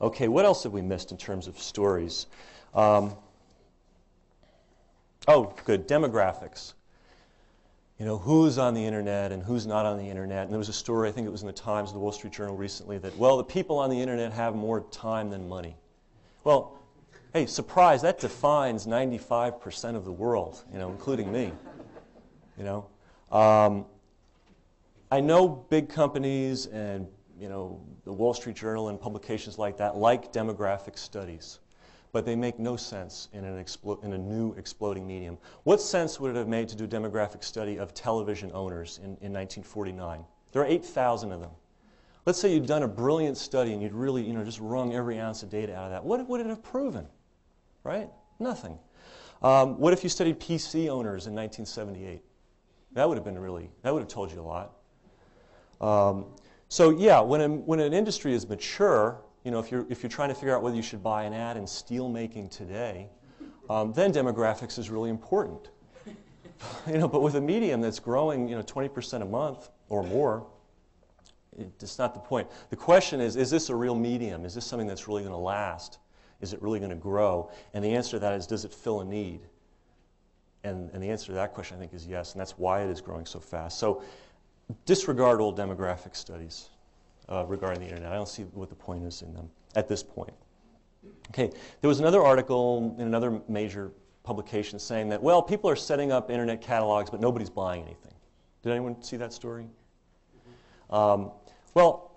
Okay, what else have we missed in terms of stories? Oh, good, demographics. You know, who's on the internet and who's not on the internet. And there was a story, I think it was in the Times, the Wall Street Journal recently, that, well, the people on the internet have more time than money. Well, hey, surprise, that defines 95% of the world, you know, including me. You know, I know big companies and, you know, the Wall Street Journal and publications like that like demographic studies, but they make no sense in a new exploding medium. What sense would it have made to do a demographic study of television owners in 1949? There are 8,000 of them. Let's say you'd done a brilliant study and you'd really, you know, just wrung every ounce of data out of that. What would it have proven? Right? Nothing. What if you studied PC owners in 1978? That would have been really, that would have told you a lot. So yeah, when an industry is mature, you know, if you're trying to figure out whether you should buy an ad in steel making today, then demographics is really important. You know, but with a medium that's growing, you know, 20% a month or more, it's not the point. The question is this a real medium? Is this something that's really going to last? Is it really going to grow? And the answer to that is, does it fill a need? And the answer to that question, I think, is yes, and that's why it is growing so fast. So disregard old demographic studies regarding the internet. I don't see what the point is in them at this point. Okay, there was another article in another major publication saying that, well, people are setting up internet catalogs, but nobody's buying anything. Did anyone see that story? Well,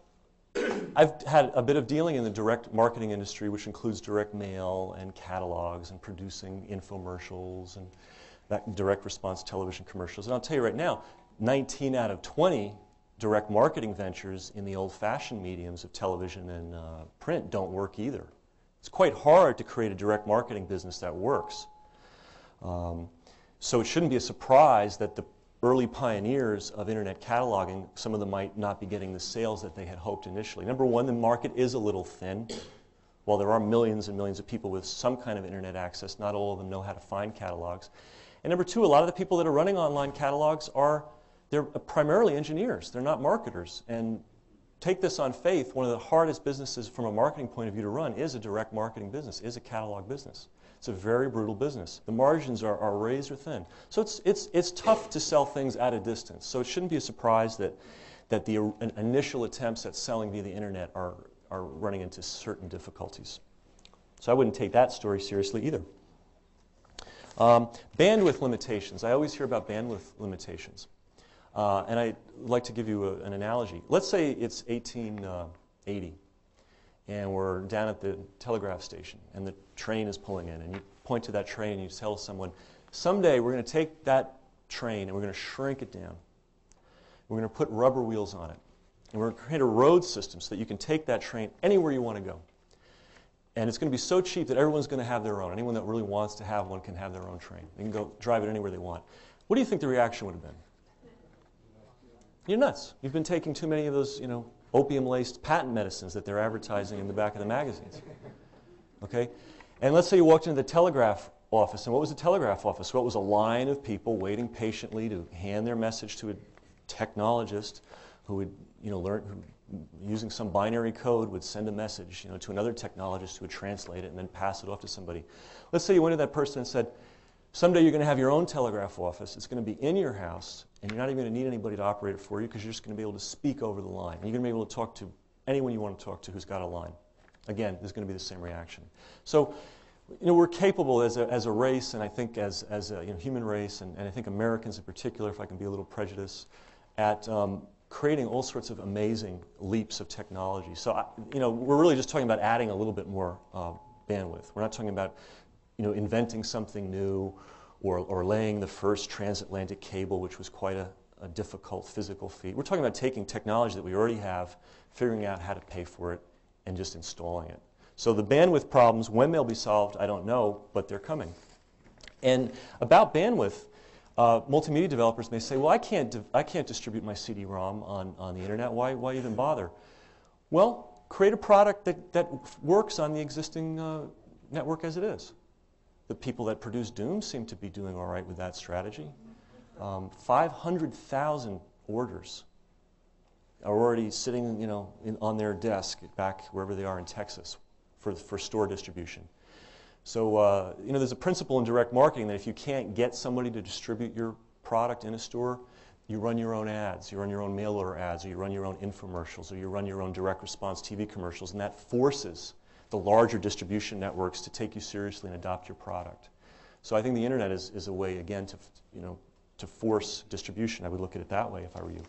I've had a bit of dealing in the direct marketing industry, which includes direct mail and catalogs and producing infomercials and that direct response television commercials. And I'll tell you right now, 19 out of 20 direct marketing ventures in the old-fashioned mediums of television and print don't work either. It's quite hard to create a direct marketing business that works. So it shouldn't be a surprise that the early pioneers of internet cataloging, some of them might not be getting the sales that they had hoped initially. Number one, the market is a little thin. While there are millions and millions of people with some kind of internet access, not all of them know how to find catalogs. And number two, a lot of the people that are running online catalogs they're primarily engineers. They're not marketers. And take this on faith, one of the hardest businesses from a marketing point of view to run is a direct marketing business, is a catalog business. It's a very brutal business. The margins are razor thin. So it's tough to sell things at a distance. So it shouldn't be a surprise that the initial attempts at selling via the internet are running into certain difficulties. So I wouldn't take that story seriously either. Bandwidth limitations. I always hear about bandwidth limitations. And I'd like to give you an analogy. Let's say it's 1880. And we're down at the telegraph station, and the train is pulling in, and you point to that train and you tell someone, someday we're going to take that train and we're going to shrink it down. We're going to put rubber wheels on it. And we're going to create a road system so that you can take that train anywhere you want to go. And it's going to be so cheap that everyone's going to have their own. Anyone that really wants to have one can have their own train. They can go drive it anywhere they want. What do you think the reaction would have been? You're nuts. You've been taking too many of those, you know, opium-laced patent medicines that they're advertising in the back of the magazines. Okay? And let's say you walked into the telegraph office, and what was the telegraph office? Well, it was a line of people waiting patiently to hand their message to a technologist who would, you know, using some binary code, would send a message, you know, to another technologist who would translate it and then pass it off to somebody. Let's say you went to that person and said, someday you're going to have your own telegraph office. It's going to be in your house, and you're not even going to need anybody to operate it for you because you're just going to be able to speak over the line. You're going to be able to talk to anyone you want to talk to who's got a line. Again, there's going to be the same reaction. So, you know, we're capable as a race, and I think as a human race, and I think Americans in particular, if I can be a little prejudiced, at creating all sorts of amazing leaps of technology. So, you know, we're really just talking about adding a little bit more bandwidth. We're not talking about, you know, inventing something new or laying the first transatlantic cable, which was quite a difficult physical feat. We're talking about taking technology that we already have, figuring out how to pay for it, and just installing it. So the bandwidth problems, when they'll be solved, I don't know, but they're coming. And about bandwidth, multimedia developers may say, well, I can't distribute my CD-ROM on the internet. Why even bother? Well, create a product that works on the existing network as it is. The people that produce Doom seem to be doing all right with that strategy. 500,000 orders are already sitting, you know, on their desk back wherever they are in Texas, for store distribution. So you know, there's a principle in direct marketing that if you can't get somebody to distribute your product in a store, you run your own ads, you run your own mail order ads, or you run your own infomercials, or you run your own direct response TV commercials, and that forces the larger distribution networks to take you seriously and adopt your product. So I think the internet is a way, again, to, you know, to force distribution. I would look at it that way if I were you.